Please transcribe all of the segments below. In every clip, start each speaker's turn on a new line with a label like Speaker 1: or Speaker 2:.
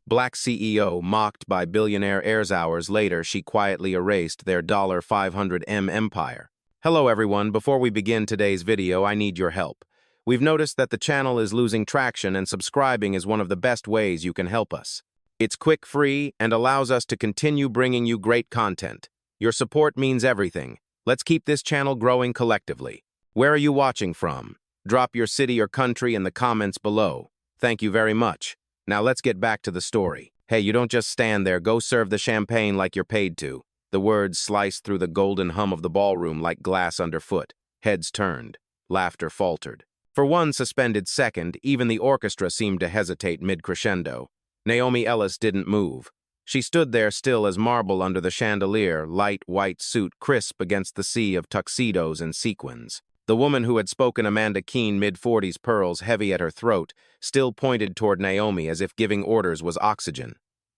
Speaker 1: Black CEO mocked by billionaire heirs. Hours later, she quietly erased their $500M empire. Hello everyone, before we begin today's video, I need your help. We've noticed that the channel is losing traction and subscribing is one of the best ways you can help us. It's quick, free, and allows us to continue bringing you great content. Your support means everything. Let's keep this channel growing collectively. Where are you watching from? Drop your city or country in the comments below. Thank you very much. Now let's get back to the story. Hey, you don't just stand there, go serve the champagne like you're paid to. The words sliced through the golden hum of the ballroom like glass underfoot. Heads turned. Laughter faltered. For one suspended second, even the orchestra seemed to hesitate mid-crescendo. Naomi Ellis didn't move. She stood there still as marble under the chandelier, light white suit crisp against the sea of tuxedos and sequins. The woman who had spoken, Amanda Keene, mid-40s, pearls heavy at her throat, still pointed toward Naomi as if giving orders was oxygen.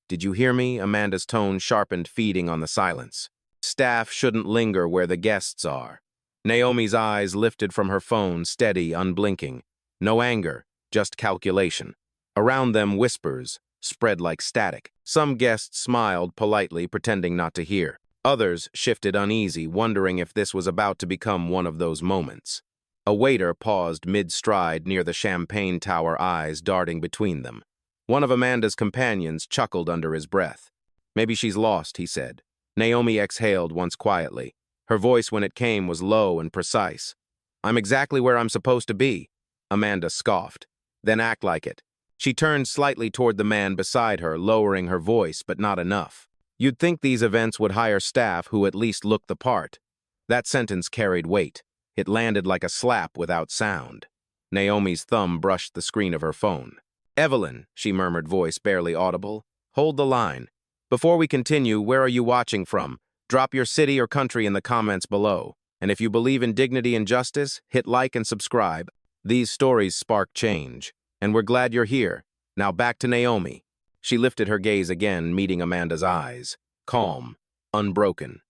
Speaker 1: "Did you hear me?" Amanda's tone sharpened, feeding on the silence. "Staff shouldn't linger where the guests are." Naomi's eyes lifted from her phone, steady, unblinking. No anger, just calculation. Around them, whispers spread like static. Some guests smiled politely, pretending not to hear. Others shifted uneasy, wondering if this was about to become one of those moments. A waiter paused mid-stride near the champagne tower, eyes darting between them. One of Amanda's companions chuckled under his breath. "Maybe she's lost," he said. Naomi exhaled once quietly. Her voice, when it came, was low and precise. "I'm exactly where I'm supposed to be," Amanda scoffed. "Then act like it." She turned slightly toward the man beside her, lowering her voice, but not enough. "You'd think these events would hire staff who at least looked the part." That sentence carried weight. It landed like a slap without sound. Naomi's thumb brushed the screen of her phone. "Evelyn," she murmured, voice barely audible, "hold the line. Before we continue, where are you watching from? Drop your city or country in the comments below. And if you believe in dignity and justice, hit like and subscribe. These stories spark change. And we're glad you're here. Now back to Naomi." She lifted her gaze again, meeting Amanda's eyes. Calm, unbroken.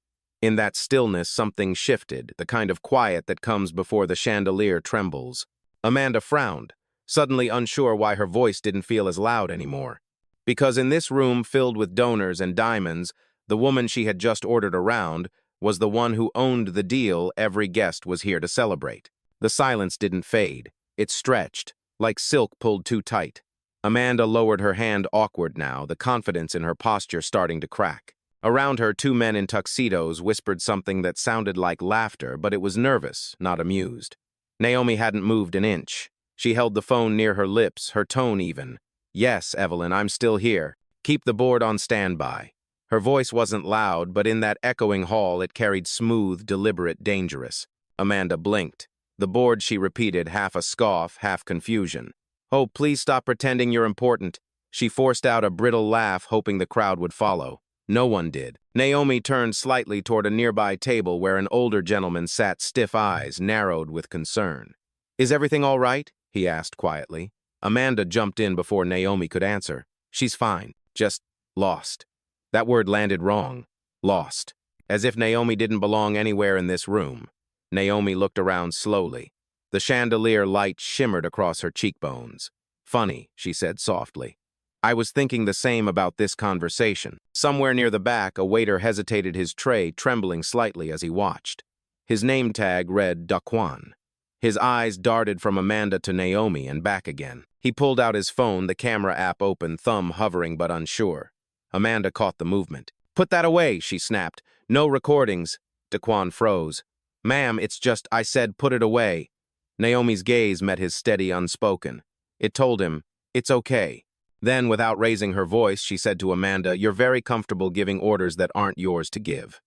Speaker 1: In that stillness, something shifted, the kind of quiet that comes before the chandelier trembles. Amanda frowned, suddenly unsure why her voice didn't feel as loud anymore. Because in this room filled with donors and diamonds, the woman she had just ordered around was the one who owned the deal every guest was here to celebrate. The silence didn't fade. It stretched, like silk pulled too tight. Amanda lowered her hand, awkward now, the confidence in her posture starting to crack. Around her, two men in tuxedos whispered something that sounded like laughter, but it was nervous, not amused. Naomi hadn't moved an inch. She held the phone near her lips, her tone even. "Yes, Evelyn, I'm still here. Keep the board on standby." Her voice wasn't loud, but in that echoing hall it carried smooth, deliberate, dangerous. Amanda blinked. The board, she repeated, half a scoff, half confusion. "Oh, please stop pretending you're important." She forced out a brittle laugh, hoping the crowd would follow. No one did. Naomi turned slightly toward a nearby table where an older gentleman sat, stiff eyes narrowed with concern. "Is everything all right?" he asked quietly. Amanda jumped in before Naomi could answer. "She's fine, just lost." That word landed wrong. Lost. As if Naomi didn't belong anywhere in this room. Naomi looked around slowly. The chandelier light shimmered across her cheekbones. "Funny," she said softly. "I was thinking the same about this conversation." Somewhere near the back, a waiter hesitated his tray, trembling slightly as he watched. His name tag read Daquan. His eyes darted from Amanda to Naomi and back again. He pulled out his phone, the camera app open, thumb hovering but unsure. Amanda caught the movement. "Put that away," she snapped. "No recordings." Daquan froze. "Ma'am, it's just, I said put it away." Naomi's gaze met his steady, unspoken. It told him, "It's okay." Then, without raising her voice, she said to Amanda, "You're very comfortable giving orders that aren't yours to give."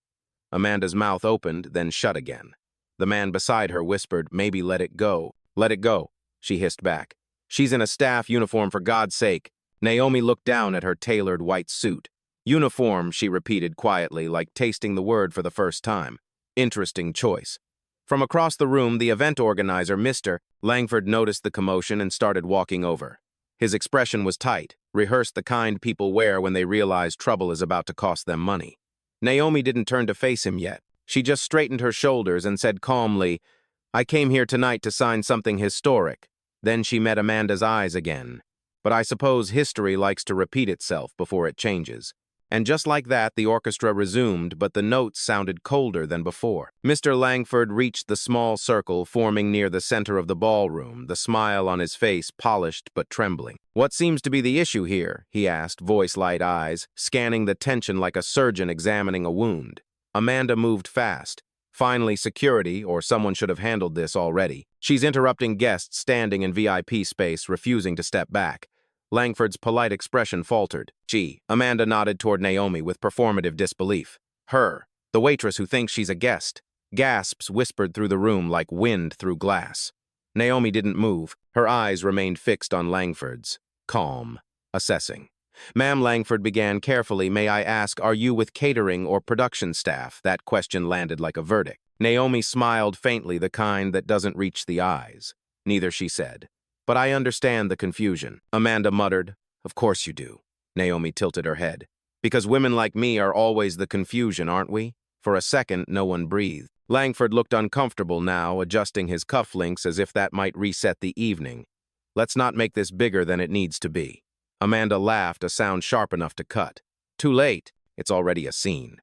Speaker 1: Amanda's mouth opened, then shut again. The man beside her whispered, "Maybe let it go." "Let it go," she hissed back. "She's in a staff uniform, for God's sake." Naomi looked down at her tailored white suit. "Uniform," she repeated quietly, like tasting the word for the first time. "Interesting choice." From across the room, the event organizer, Mr. Langford, noticed the commotion and started walking over. His expression was tight, rehearsed, the kind people wear when they realize trouble is about to cost them money. Naomi didn't turn to face him yet. She just straightened her shoulders and said calmly, "I came here tonight to sign something historic." Then she met Amanda's eyes again. but I suppose history likes to repeat itself before it changes. And just like that, the orchestra resumed, but the notes sounded colder than before. Mr. Langford reached the small circle forming near the center of the ballroom, the smile on his face polished but trembling. "What seems to be the issue here?" he asked, voice light eyes, scanning the tension like a surgeon examining a wound. Amanda moved fast. Finally, security, or someone should have handled this already. "She's interrupting guests standing in VIP space, refusing to step back." Langford's polite expression faltered. "Gee," Amanda nodded toward Naomi with performative disbelief. "Her, the waitress who thinks she's a guest." Gasps whispered through the room like wind through glass. Naomi didn't move. Her eyes remained fixed on Langford's. Calm. Assessing. "Ma'am," Langford began carefully, "may I ask, are you with catering or production staff?" That question landed like a verdict. Naomi smiled faintly, the kind that doesn't reach the eyes. "Neither," she said. "But I understand the confusion." Amanda muttered, "Of course you do." Naomi tilted her head. "Because women like me are always the confusion, aren't we?" For a second, no one breathed. Langford looked uncomfortable now, adjusting his cufflinks as if that might reset the evening. "Let's not make this bigger than it needs to be." Amanda laughed, a sound sharp enough to cut. "Too late. It's already a scene.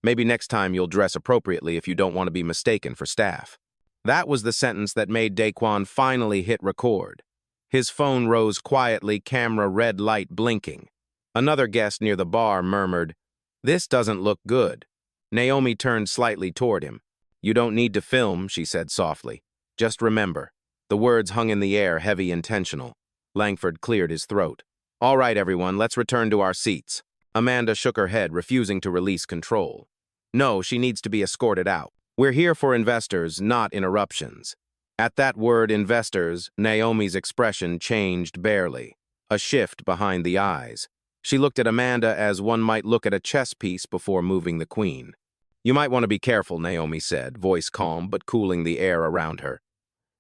Speaker 1: Maybe next time you'll dress appropriately if you don't want to be mistaken for staff." That was the sentence that made Daquan finally hit record. His phone rose quietly, camera red light blinking. Another guest near the bar murmured, "This doesn't look good." Naomi turned slightly toward him. "You don't need to film," she said softly. "Just remember." The words hung in the air, heavy, intentional. Langford cleared his throat. "All right, everyone, let's return to our seats." Amanda shook her head, refusing to release control. "No, she needs to be escorted out. We're here for investors, not interruptions." At that word, investors, Naomi's expression changed barely. A shift behind the eyes. She looked at Amanda as one might look at a chess piece before moving the queen. "You might want to be careful," Naomi said, voice calm but cooling the air around her.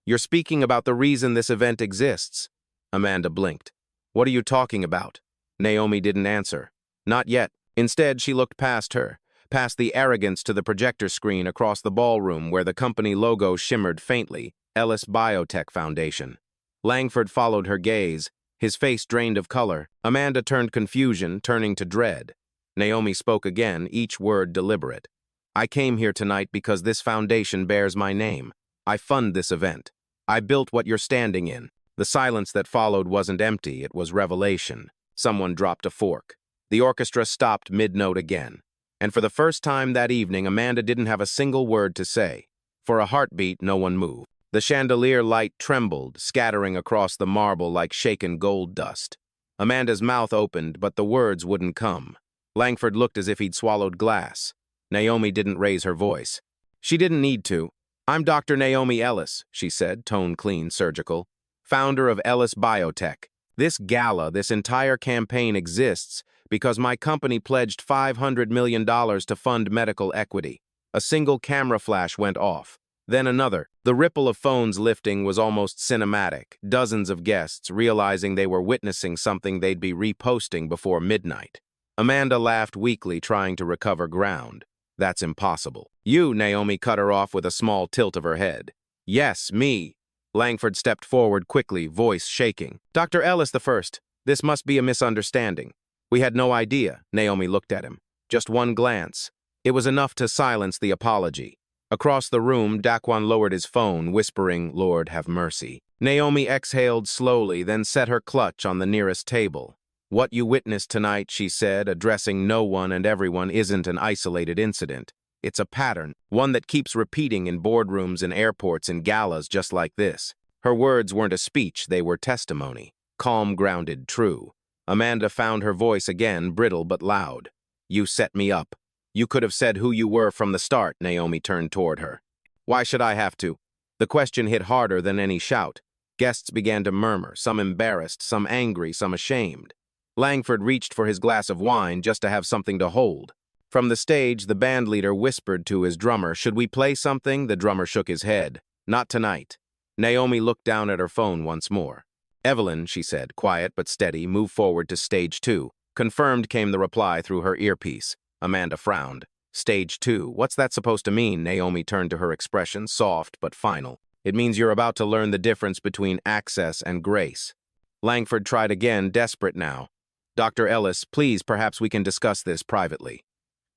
Speaker 1: "You're speaking about the reason this event exists." Amanda blinked. "What are you talking about?" Naomi didn't answer. Not yet. Instead, she looked past her, past the arrogance to the projector screen across the ballroom where the company logo shimmered faintly, Ellis Biotech Foundation. Langford followed her gaze, his face drained of color. Amanda turned confusion, turning to dread. Naomi spoke again, each word deliberate. "I came here tonight because this foundation bears my name. I fund this event. I built what you're standing in." The silence that followed wasn't empty, it was revelation. Someone dropped a fork. The orchestra stopped mid-note again. And for the first time that evening, Amanda didn't have a single word to say. For a heartbeat, no one moved. The chandelier light trembled, scattering across the marble like shaken gold dust. Amanda's mouth opened, but the words wouldn't come. Langford looked as if he'd swallowed glass. Naomi didn't raise her voice. She didn't need to. "I'm Dr. Naomi Ellis," she said, tone clean, surgical. "Founder of Ellis Biotech. This gala, this entire campaign exists because my company pledged $500 million to fund medical equity." A single camera flash went off. Then another. The ripple of phones lifting was almost cinematic. Dozens of guests, realizing they were witnessing something they'd be reposting before midnight. Amanda laughed weakly, trying to recover ground. "That's impossible." "You," Naomi cut her off with a small tilt of her head. "Yes, me." Langford stepped forward quickly, voice shaking. "Dr. Ellis the first. This must be a misunderstanding." "We had no idea." Naomi looked at him. Just one glance. It was enough to silence the apology. Across the room, Daquan lowered his phone, whispering, "Lord, have mercy." Naomi exhaled slowly, then set her clutch on the nearest table. "What you witnessed tonight," she said, addressing no one and everyone, "isn't an isolated incident. It's a pattern, one that keeps repeating in boardrooms and airports and galas just like this." Her words weren't a speech, they were testimony. Calm, grounded, true. Amanda found her voice again, brittle but loud. "You set me up. You could have said who you were from the start." Naomi turned toward her. "Why should I have to?" The question hit harder than any shout. Guests began to murmur, some embarrassed, some angry, some ashamed. Langford reached for his glass of wine just to have something to hold. From the stage, the bandleader whispered to his drummer, "Should we play something?" The drummer shook his head. "Not tonight." Naomi looked down at her phone once more. "Evelyn," she said, quiet but steady, "move forward to stage 2. "Confirmed," came the reply through her earpiece. Amanda frowned. "Stage 2, what's that supposed to mean?" Naomi turned to her expression, soft but final. "It means you're about to learn the difference between access and grace." Langford tried again, desperate now. Dr. Ellis, please, perhaps we can discuss this privately.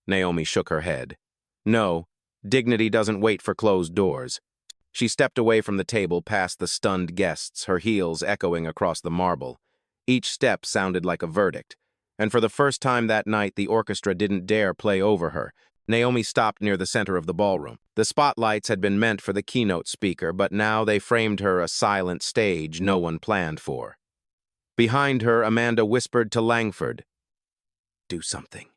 Speaker 1: Naomi shook her head. No, dignity doesn't wait for closed doors. She stepped away from the table past the stunned guests, her heels echoing across the marble. Each step sounded like a verdict, and for the first time that night the orchestra didn't dare play over her. Naomi stopped near the center of the ballroom. The spotlights had been meant for the keynote speaker, but now they framed her a silent stage no one planned for. Behind her, Amanda whispered to Langford, "Do something."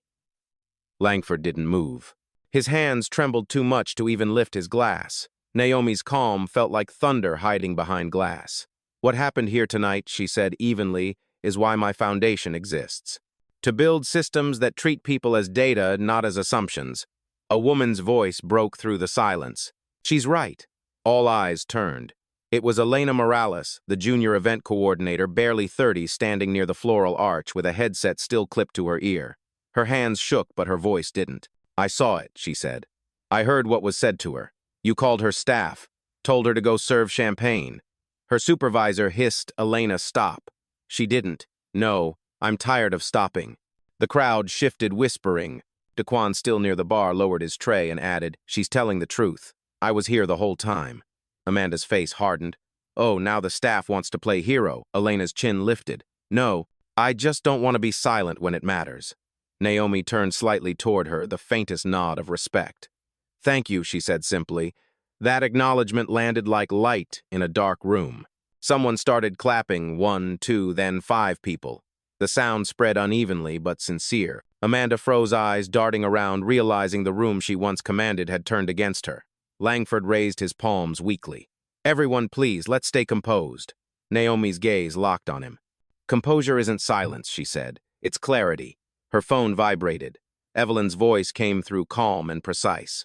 Speaker 1: Langford didn't move. His hands trembled too much to even lift his glass. Naomi's calm felt like thunder hiding behind glass. "What happened here tonight," she said evenly, "is why my foundation exists. To build systems that treat people as data, not as assumptions." A woman's voice broke through the silence. "She's right." All eyes turned. It was Elena Morales, the junior event coordinator, barely 30, standing near the floral arch with a headset still clipped to her ear. Her hands shook, but her voice didn't. "I saw it," she said. "I heard what was said to her. You called her staff, told her to go serve champagne." Her supervisor hissed Elena stop. She didn't. "No, I'm tired of stopping." The crowd shifted, whispering. Daquan, still near the bar, lowered his tray and added, "She's telling the truth. I was here the whole time." Amanda's face hardened. "Oh, now the staff wants to play hero." Elena's chin lifted. "No, I just don't want to be silent when it matters." Naomi turned slightly toward her, the faintest nod of respect. "Thank you," she said simply. That acknowledgement landed like light in a dark room. Someone started clapping, 1, 2, then 5 people. The sound spread unevenly but sincere. Amanda froze, eyes darting around, realizing the room she once commanded had turned against her. Langford raised his palms weakly. "Everyone, please, let's stay composed." Naomi's gaze locked on him. "Composure isn't silence," she said. "It's clarity." Her phone vibrated. Evelyn's voice came through calm and precise.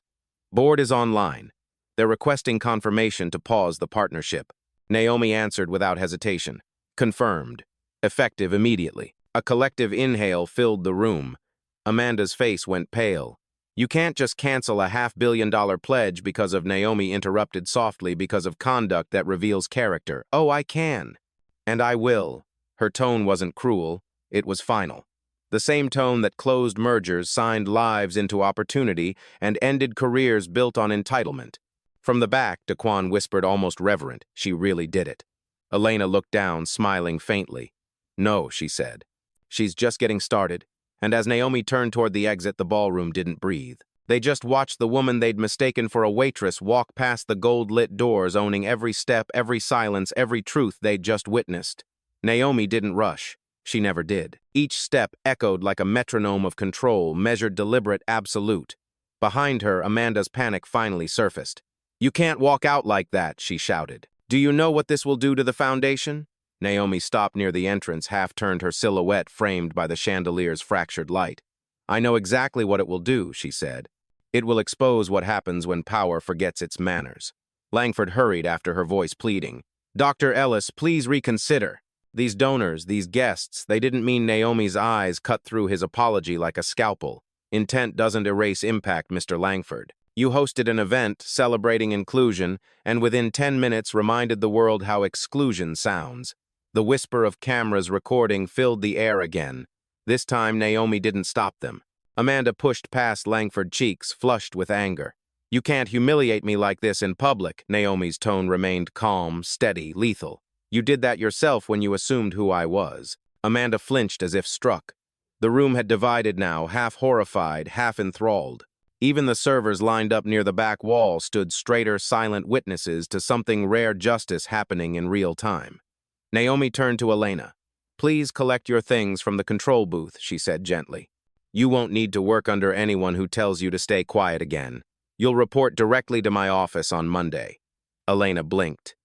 Speaker 1: "Board is online. They're requesting confirmation to pause the partnership." Naomi answered without hesitation. "Confirmed. Effective immediately." A collective inhale filled the room. Amanda's face went pale. "You can't just cancel a $500 million pledge because of," Naomi interrupted softly, "because of conduct that reveals character." "Oh, I can. And I will." Her tone wasn't cruel. It was final. The same tone that closed mergers, signed lives into opportunity, and ended careers built on entitlement. From the back, Daquan whispered, almost reverent, "She really did it." Elena looked down, smiling faintly. "No," she said. "She's just getting started." And as Naomi turned toward the exit, the ballroom didn't breathe. They just watched the woman they'd mistaken for a waitress walk past the gold-lit doors, owning every step, every silence, every truth they'd just witnessed. Naomi didn't rush. She never did. Each step echoed like a metronome of control, measured, deliberate, absolute. Behind her, Amanda's panic finally surfaced. "You can't walk out like that," she shouted. "Do you know what this will do to the foundation?" Naomi stopped near the entrance, half-turned, her silhouette framed by the chandelier's fractured light. "I know exactly what it will do," she said. "It will expose what happens when power forgets its manners." Langford hurried after her, voice pleading. "Dr. Ellis, please reconsider. These donors, these guests, they didn't mean." Naomi's eyes cut through his apology like a scalpel. "Intent doesn't erase impact, Mr. Langford. You hosted an event celebrating inclusion, and within 10 minutes reminded the world how exclusion sounds." The whisper of cameras recording filled the air again. This time, Naomi didn't stop them. Amanda pushed past Langford's cheeks, flushed with anger. "You can't humiliate me like this in public." Naomi's tone remained calm, steady, lethal. "You did that yourself when you assumed who I was." Amanda flinched as if struck. The room had divided now, half horrified, half enthralled. Even the servers lined up near the back wall stood straighter, silent witnesses to something rare, justice happening in real time. Naomi turned to Elena. "Please collect your things from the control booth," she said gently. "You won't need to work under anyone who tells you to stay quiet again. You'll report directly to my office on Monday." Elena blinked.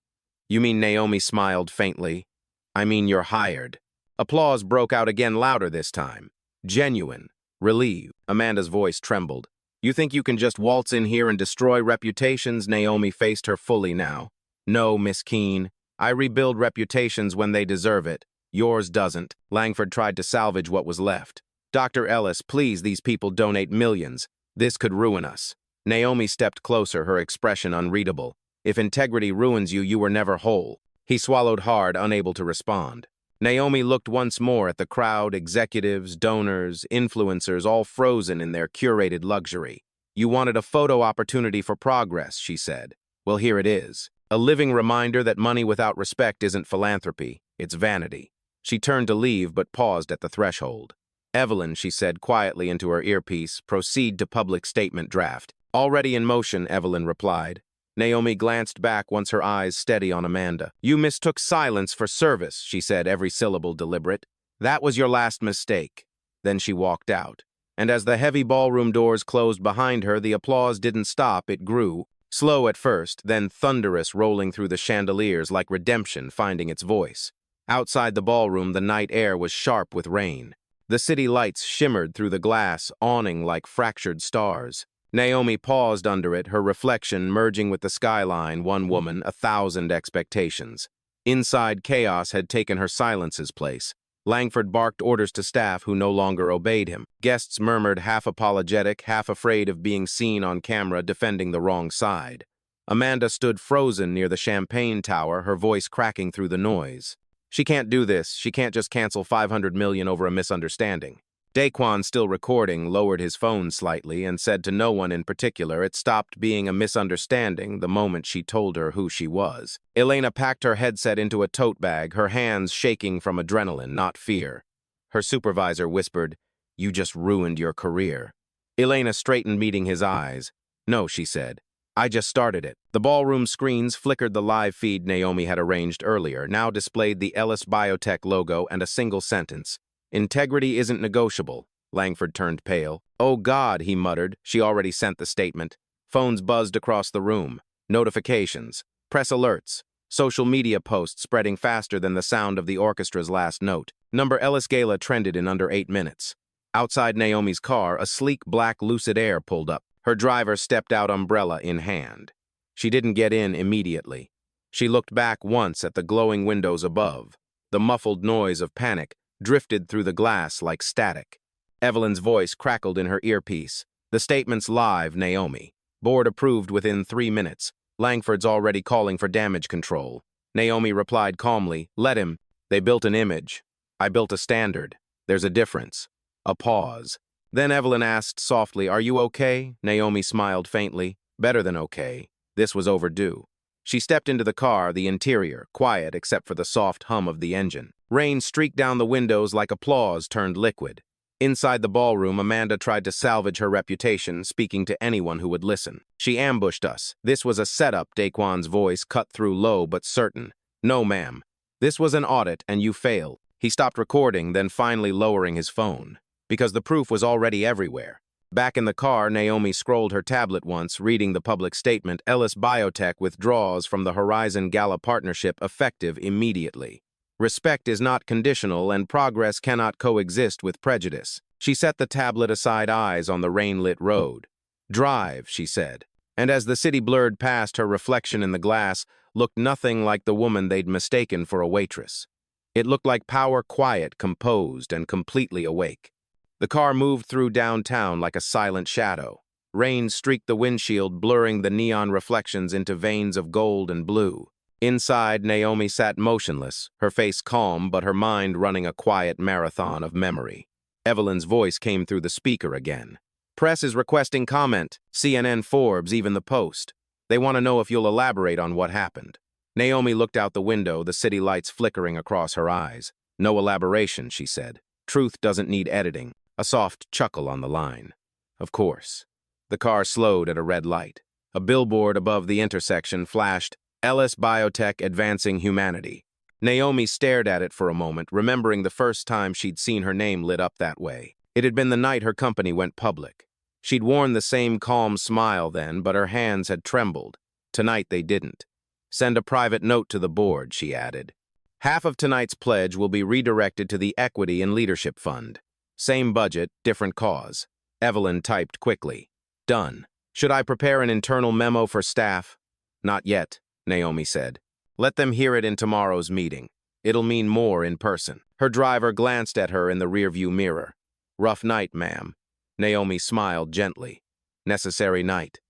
Speaker 1: "You mean?" Naomi smiled faintly. "I mean you're hired." Applause broke out again, louder this time. Genuine. Relieved. Amanda's voice trembled. "You think you can just waltz in here and destroy reputations?" Naomi faced her fully now. "No, Miss Keene. I rebuild reputations when they deserve it. Yours doesn't." Langford tried to salvage what was left. "Dr. Ellis, please, these people donate millions. This could ruin us." Naomi stepped closer, her expression unreadable. "If integrity ruins you, you were never whole." He swallowed hard, unable to respond. Naomi looked once more at the crowd, executives, donors, influencers, all frozen in their curated luxury. "You wanted a photo opportunity for progress," she said. "Well, here it is. A living reminder that money without respect isn't philanthropy, it's vanity." She turned to leave but paused at the threshold. "Evelyn," she said quietly into her earpiece, "proceed to public statement draft." "Already in motion," Evelyn replied. Naomi glanced back once her eyes steady on Amanda. "You mistook silence for service," she said, every syllable deliberate. "That was your last mistake." Then she walked out. And as the heavy ballroom doors closed behind her, the applause didn't stop, it grew. Slow at first, then thunderous, rolling through the chandeliers like redemption finding its voice. Outside the ballroom, the night air was sharp with rain. The city lights shimmered through the glass, awning like fractured stars. Naomi paused under it, her reflection merging with the skyline, one woman, 1,000 expectations. Inside, chaos had taken her silence's place. Langford barked orders to staff who no longer obeyed him. Guests murmured, half apologetic, half afraid of being seen on camera defending the wrong side. Amanda stood frozen near the champagne tower, her voice cracking through the noise. "She can't do this. She can't just cancel $500 million over a misunderstanding." Daquan, still recording, lowered his phone slightly and said to no one in particular it stopped being a misunderstanding the moment she told her who she was. Elena packed her headset into a tote bag, her hands shaking from adrenaline, not fear. Her supervisor whispered, "You just ruined your career." Elena straightened, meeting his eyes. "No," she said. "I just started it." The ballroom screens flickered the live feed Naomi had arranged earlier, now displayed the Ellis Biotech logo and a single sentence. "Integrity isn't negotiable." Langford turned pale. "Oh God," he muttered. She already sent the statement. Phones buzzed across the room. Notifications. Press alerts. Social media posts spreading faster than the sound of the orchestra's last note. Number Ellis Gala trended in under 8 minutes. Outside Naomi's car, a sleek black Lucid Air pulled up. Her driver stepped out, umbrella in hand. She didn't get in immediately. She looked back once at the glowing windows above. The muffled noise of panic drifted through the glass like static. Evelyn's voice crackled in her earpiece. "The statement's live, Naomi. Board approved within 3 minutes. Langford's already calling for damage control." Naomi replied calmly, "Let him. They built an image. I built a standard. There's a difference." A pause. Then Evelyn asked softly, "Are you okay?" Naomi smiled faintly. "Better than okay. This was overdue." She stepped into the car, the interior, quiet except for the soft hum of the engine. Rain streaked down the windows like applause turned liquid. Inside the ballroom, Amanda tried to salvage her reputation, speaking to anyone who would listen. "She ambushed us. This was a setup," Daquan's voice cut through low but certain. "No, ma'am. This was an audit, and you failed." He stopped recording, then finally lowering his phone. Because the proof was already everywhere. Back in the car, Naomi scrolled her tablet once, reading the public statement, "Ellis Biotech withdraws from the Horizon Gala partnership effective immediately. Respect is not conditional and progress cannot coexist with prejudice." She set the tablet aside, eyes on the rain-lit road. "Drive," she said. And as the city blurred past, her reflection in the glass looked nothing like the woman they'd mistaken for a waitress. It looked like power, quiet, composed, and completely awake. The car moved through downtown like a silent shadow. Rain streaked the windshield, blurring the neon reflections into veins of gold and blue. Inside, Naomi sat motionless, her face calm but her mind running a quiet marathon of memory. Evelyn's voice came through the speaker again. "Press is requesting comment. CNN, Forbes, even the Post. They want to know if you'll elaborate on what happened." Naomi looked out the window, the city lights flickering across her eyes. "No elaboration," she said. "Truth doesn't need editing." A soft chuckle on the line. "Of course." The car slowed at a red light. A billboard above the intersection flashed, "Ellis Biotech Advancing Humanity." Naomi stared at it for a moment, remembering the first time she'd seen her name lit up that way. It had been the night her company went public. She'd worn the same calm smile then, but her hands had trembled. Tonight they didn't. "Send a private note to the board," she added. "Half of tonight's pledge will be redirected to the Equity and Leadership Fund. Same budget, different cause." Evelyn typed quickly. "Done. Should I prepare an internal memo for staff?" "Not yet," Naomi said. "Let them hear it in tomorrow's meeting. It'll mean more in person." Her driver glanced at her in the rearview mirror. "Rough night, ma'am." Naomi smiled gently. "Necessary night."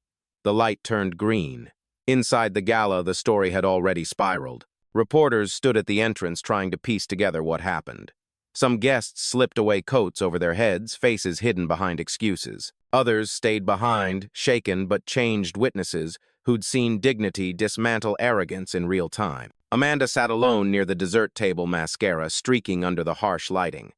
Speaker 1: The light turned green. Inside the gala, the story had already spiraled. Reporters stood at the entrance trying to piece together what happened. Some guests slipped away coats over their heads, faces hidden behind excuses. Others stayed behind, shaken but changed witnesses who'd seen dignity dismantle arrogance in real time. Amanda sat alone near the dessert table, mascara streaking under the harsh lighting.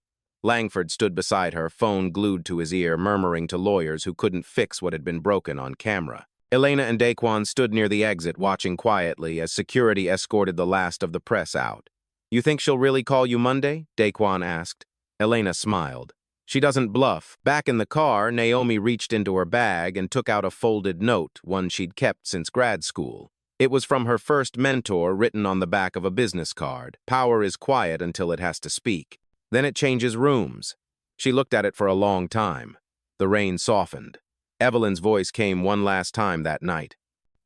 Speaker 1: Langford stood beside her, phone glued to his ear, murmuring to lawyers who couldn't fix what had been broken on camera. Elena and Daquan stood near the exit, watching quietly as security escorted the last of the press out. "You think she'll really call you Monday?" Daquan asked. Elena smiled. "She doesn't bluff." Back in the car, Naomi reached into her bag and took out a folded note, one she'd kept since grad school. It was from her first mentor, written on the back of a business card. "Power is quiet until it has to speak. Then it changes rooms." She looked at it for a long time. The rain softened. Evelyn's voice came one last time that night.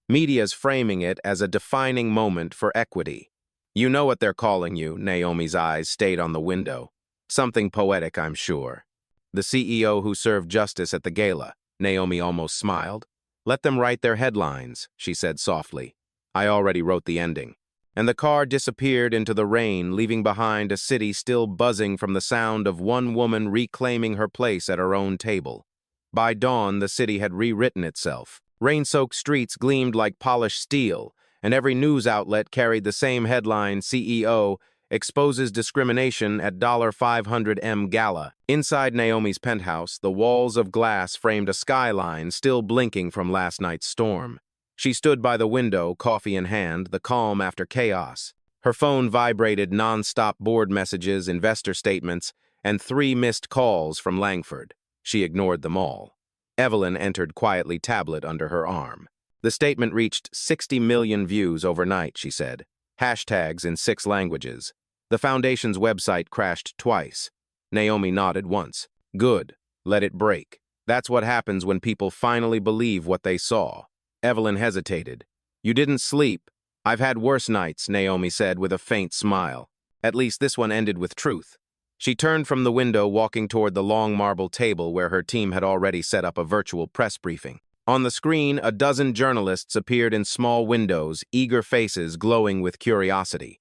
Speaker 1: "Media's framing it as a defining moment for equity. You know what they're calling you." Naomi's eyes stayed on the window. "Something poetic, I'm sure." "The CEO who served justice at the gala." Naomi almost smiled. "Let them write their headlines," she said softly. "I already wrote the ending." And the car disappeared into the rain, leaving behind a city still buzzing from the sound of one woman reclaiming her place at her own table. By dawn, the city had rewritten itself. Rain-soaked streets gleamed like polished steel, and every news outlet carried the same headline: CEO exposes discrimination at $500M gala. Inside Naomi's penthouse, the walls of glass framed a skyline still blinking from last night's storm. She stood by the window, coffee in hand, the calm after chaos. Her phone vibrated non-stop board messages, investor statements, and 3 missed calls from Langford. She ignored them all. Evelyn entered quietly, tablet under her arm. "The statement reached 60 million views overnight," she said. Hashtags in 6 languages. "The foundation's website crashed twice." Naomi nodded once. "Good. Let it break. That's what happens when people finally believe what they saw." Evelyn hesitated. "You didn't sleep." "I've had worse nights," Naomi said with a faint smile. "At least this one ended with truth." She turned from the window, walking toward the long marble table where her team had already set up a virtual press briefing. On the screen, a dozen journalists appeared in small windows, eager faces glowing with curiosity.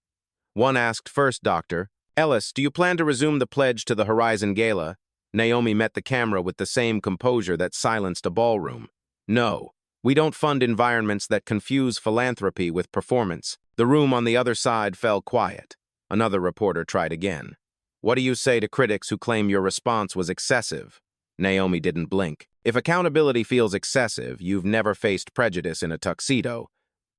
Speaker 1: One asked first, "Dr. Ellis, do you plan to resume the pledge to the Horizon Gala?" Naomi met the camera with the same composure that silenced a ballroom. "No. We don't fund environments that confuse philanthropy with performance." The room on the other side fell quiet. Another reporter tried again. "What do you say to critics who claim your response was excessive?" Naomi didn't blink. "If accountability feels excessive, you've never faced prejudice in a tuxedo."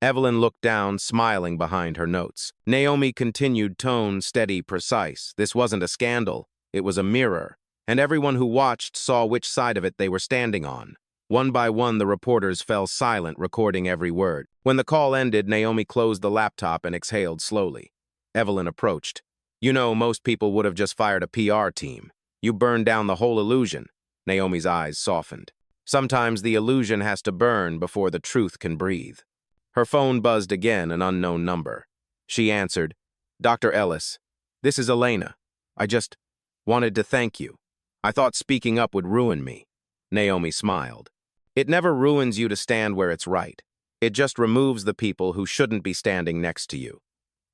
Speaker 1: Evelyn looked down, smiling behind her notes. Naomi continued, tone steady, precise. "This wasn't a scandal. It was a mirror. And everyone who watched saw which side of it they were standing on." One by one, the reporters fell silent, recording every word. When the call ended, Naomi closed the laptop and exhaled slowly. Evelyn approached. "You know, most people would have just fired a PR team. You burned down the whole illusion." Naomi's eyes softened. "Sometimes the illusion has to burn before the truth can breathe." Her phone buzzed again, an unknown number. She answered. "Dr. Ellis, this is Elena. I just wanted to thank you. I thought speaking up would ruin me." Naomi smiled. "It never ruins you to stand where it's right. It just removes the people who shouldn't be standing next to you."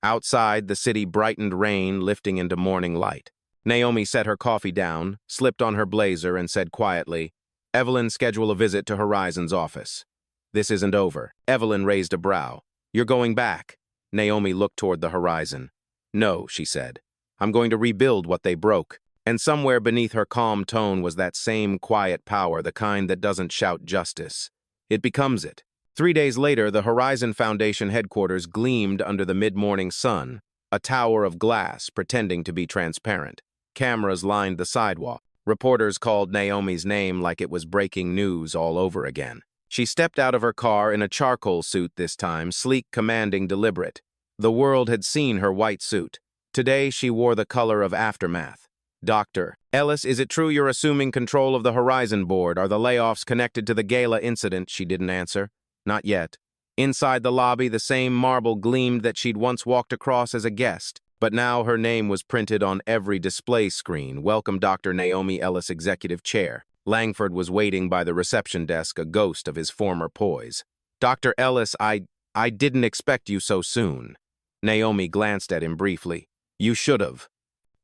Speaker 1: Outside, the city brightened, rain lifting into morning light. Naomi set her coffee down, slipped on her blazer, and said quietly, "Evelyn, schedule a visit to Horizon's office." "This isn't over." Evelyn raised a brow. "You're going back." Naomi looked toward the horizon. "No," she said. "I'm going to rebuild what they broke." And somewhere beneath her calm tone was that same quiet power, the kind that doesn't shout justice. It becomes it. 3 days later, the Horizon Foundation headquarters gleamed under the mid-morning sun, a tower of glass pretending to be transparent. Cameras lined the sidewalk. Reporters called Naomi's name like it was breaking news all over again. She stepped out of her car in a charcoal suit this time, sleek, commanding, deliberate. The world had seen her white suit. Today, she wore the color of aftermath. "Dr. Ellis, is it true you're assuming control of the Horizon board? Are the layoffs connected to the gala incident?" She didn't answer. Not yet. Inside the lobby, the same marble gleamed that she'd once walked across as a guest, but now her name was printed on every display screen. "Welcome, Dr. Naomi Ellis, Executive Chair." Langford was waiting by the reception desk, a ghost of his former poise. "Dr. Ellis, I didn't expect you so soon." Naomi glanced at him briefly. You should have.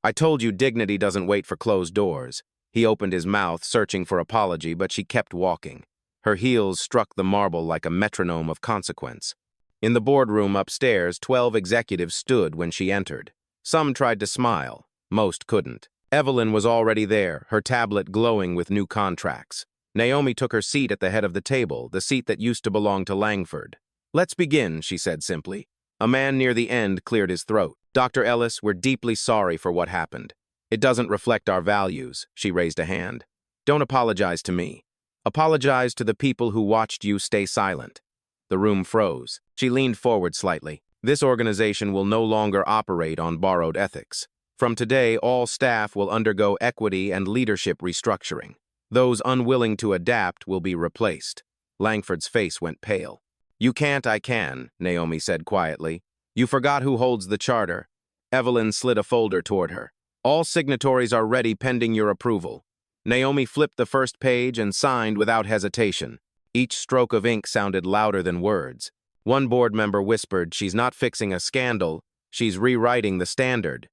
Speaker 1: I told you dignity doesn't wait for closed doors. He opened his mouth, searching for apology, but she kept walking. Her heels struck the marble like a metronome of consequence. In the boardroom upstairs, 12 executives stood when she entered. Some tried to smile. Most couldn't. Evelyn was already there, her tablet glowing with new contracts. Naomi took her seat at the head of the table, the seat that used to belong to Langford. Let's begin, she said simply. A man near the end cleared his throat. Dr. Ellis, we're deeply sorry for what happened. It doesn't reflect our values, she raised a hand. Don't apologize to me. Apologize to the people who watched you stay silent. The room froze. She leaned forward slightly. This organization will no longer operate on borrowed ethics. From today, all staff will undergo equity and leadership restructuring. Those unwilling to adapt will be replaced. Langford's face went pale. You can't, I can, Naomi said quietly. You forgot who holds the charter. Evelyn slid a folder toward her. All signatories are ready pending your approval. Naomi flipped the first page and signed without hesitation. Each stroke of ink sounded louder than words. One board member whispered, she's not fixing a scandal, she's rewriting the standard.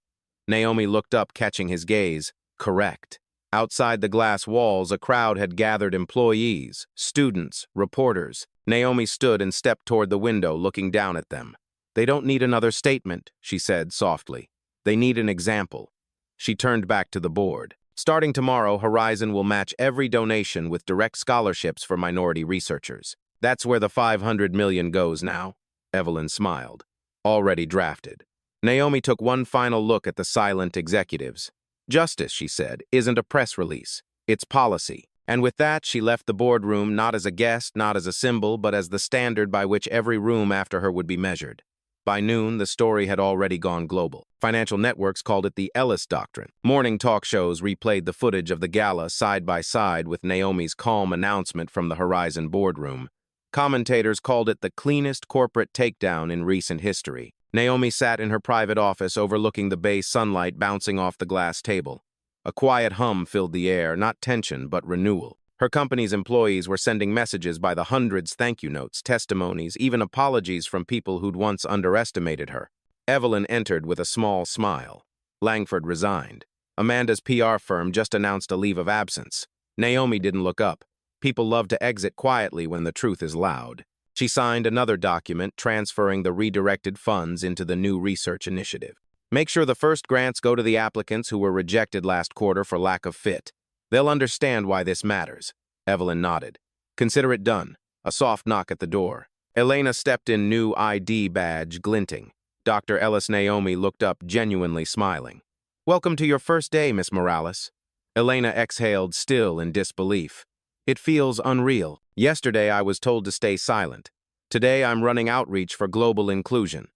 Speaker 1: Naomi looked up, catching his gaze. Correct. Outside the glass walls, a crowd had gathered employees, students, reporters. Naomi stood and stepped toward the window, looking down at them. They don't need another statement, she said softly. They need an example. She turned back to the board. Starting tomorrow, Horizon will match every donation with direct scholarships for minority researchers. That's where the $500 million goes now. Evelyn smiled. Already drafted. Naomi took one final look at the silent executives. Justice, she said, isn't a press release. It's policy. And with that, she left the boardroom not as a guest, not as a symbol, but as the standard by which every room after her would be measured. By noon, the story had already gone global. Financial networks called it the Ellis Doctrine. Morning talk shows replayed the footage of the gala side by side with Naomi's calm announcement from the Horizon boardroom. Commentators called it the cleanest corporate takedown in recent history. Naomi sat in her private office overlooking the bay sunlight bouncing off the glass table. A quiet hum filled the air, not tension, but renewal. Her company's employees were sending messages by the hundreds, thank you notes, testimonies, even apologies from people who'd once underestimated her. Evelyn entered with a small smile. Langford resigned. Amanda's PR firm just announced a leave of absence. Naomi didn't look up. People love to exit quietly when the truth is loud. She signed another document transferring the redirected funds into the new research initiative. Make sure the first grants go to the applicants who were rejected last quarter for lack of fit. They'll understand why this matters. Evelyn nodded. Consider it done. A soft knock at the door. Elena stepped in, new ID badge glinting. Dr. Ellis. Naomi looked up, genuinely smiling. Welcome to your first day, Miss Morales. Elena exhaled, still in disbelief. It feels unreal. Yesterday I was told to stay silent. Today I'm running outreach for global inclusion.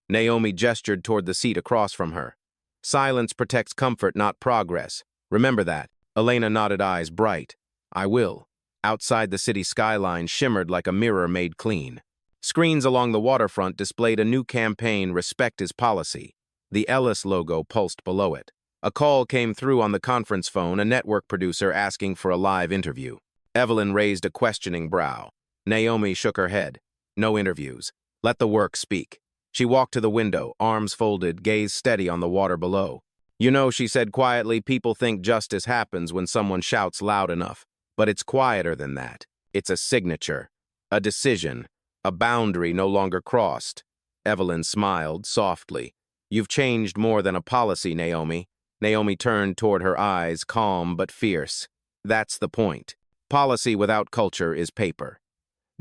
Speaker 1: Naomi gestured toward the seat across from her. Silence protects comfort, not progress. Remember that. Elena nodded, eyes bright. I will. Outside, the city skyline shimmered like a mirror made clean. Screens along the waterfront displayed a new campaign, Respect is Policy. The Ellis logo pulsed below it. A call came through on the conference phone, a network producer asking for a live interview. Evelyn raised a questioning brow. Naomi shook her head. No interviews. Let the work speak. She walked to the window, arms folded, gaze steady on the water below. You know, she said quietly, people think justice happens when someone shouts loud enough. But it's quieter than that. It's a signature, a decision, a boundary no longer crossed. Evelyn smiled softly. You've changed more than a policy, Naomi. Naomi turned toward her eyes, calm but fierce. That's the point. Policy without culture is paper.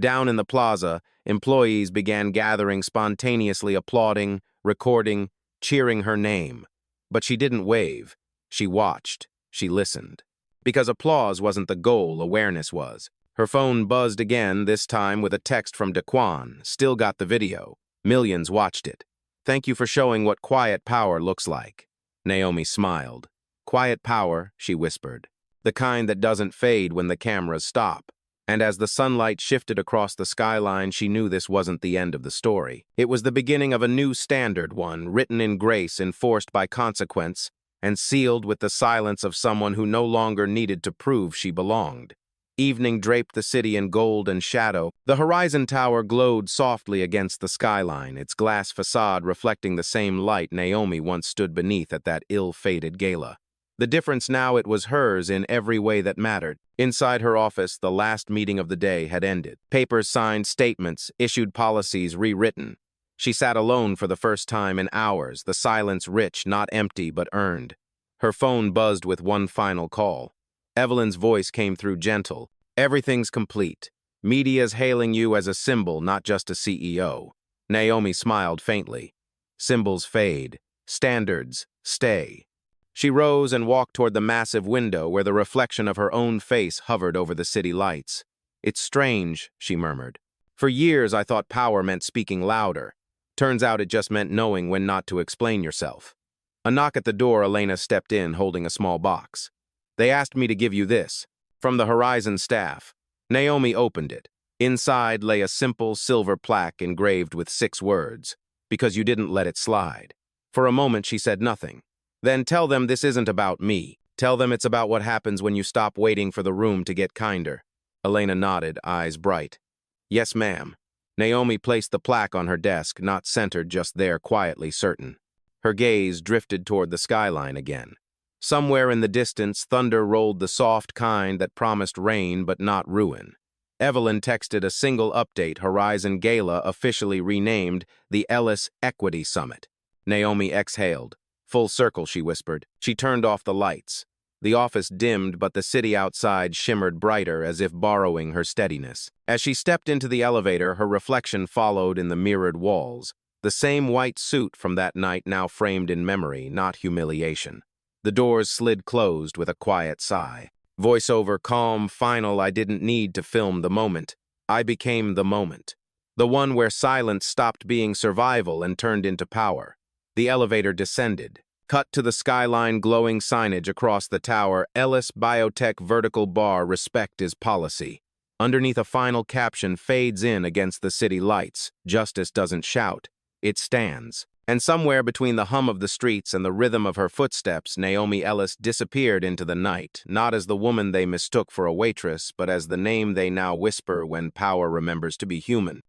Speaker 1: Down in the plaza, employees began gathering, spontaneously applauding, recording, cheering her name. But she didn't wave. She watched. She listened. Because applause wasn't the goal, awareness was. Her phone buzzed again, this time with a text from Daquan. Still got the video. Millions watched it. Thank you for showing what quiet power looks like. Naomi smiled. Quiet power, she whispered. The kind that doesn't fade when the cameras stop. And as the sunlight shifted across the skyline, she knew this wasn't the end of the story. It was the beginning of a new standard, one written in grace, enforced by consequence, and sealed with the silence of someone who no longer needed to prove she belonged. Evening draped the city in gold and shadow. The Horizon Tower glowed softly against the skyline, its glass facade reflecting the same light Naomi once stood beneath at that ill-fated gala. The difference now, it was hers in every way that mattered. Inside her office, the last meeting of the day had ended. Papers signed, statements, issued policies rewritten. She sat alone for the first time in hours, the silence rich, not empty, but earned. Her phone buzzed with one final call. Evelyn's voice came through gentle. "Everything's complete. Media's hailing you as a symbol, not just a CEO." Naomi smiled faintly. Symbols fade. Standards stay. She rose and walked toward the massive window where the reflection of her own face hovered over the city lights. "It's strange," she murmured. "For years I thought power meant speaking louder. Turns out it just meant knowing when not to explain yourself." A knock at the door. Elena stepped in, holding a small box. "They asked me to give you this. From the Horizon staff." Naomi opened it. Inside lay a simple silver plaque engraved with 6 words. "Because you didn't let it slide." For a moment she said nothing. "Then tell them this isn't about me. Tell them it's about what happens when you stop waiting for the room to get kinder." Elena nodded, eyes bright. "Yes, ma'am." Naomi placed the plaque on her desk, not centered, just there, quietly certain. Her gaze drifted toward the skyline again. Somewhere in the distance, thunder rolled, the soft kind that promised rain but not ruin. Evelyn texted a single update: Horizon Gala officially renamed the Ellis Equity Summit. Naomi exhaled. "Full circle," she whispered. She turned off the lights. The office dimmed, but the city outside shimmered brighter, as if borrowing her steadiness. As she stepped into the elevator, her reflection followed in the mirrored walls. The same white suit from that night now framed in memory, not humiliation. The doors slid closed with a quiet sigh. Voiceover calm, final. "I didn't need to film the moment. I became the moment. The one where silence stopped being survival and turned into power." The elevator descended. Cut to the skyline, glowing signage across the tower: Ellis Biotech Vertical Bar, respect is policy. Underneath, a final caption fades in against the city lights: "Justice doesn't shout. It stands." And somewhere between the hum of the streets and the rhythm of her footsteps, Naomi Ellis disappeared into the night, not as the woman they mistook for a waitress, but as the name they now whisper when power remembers to be human.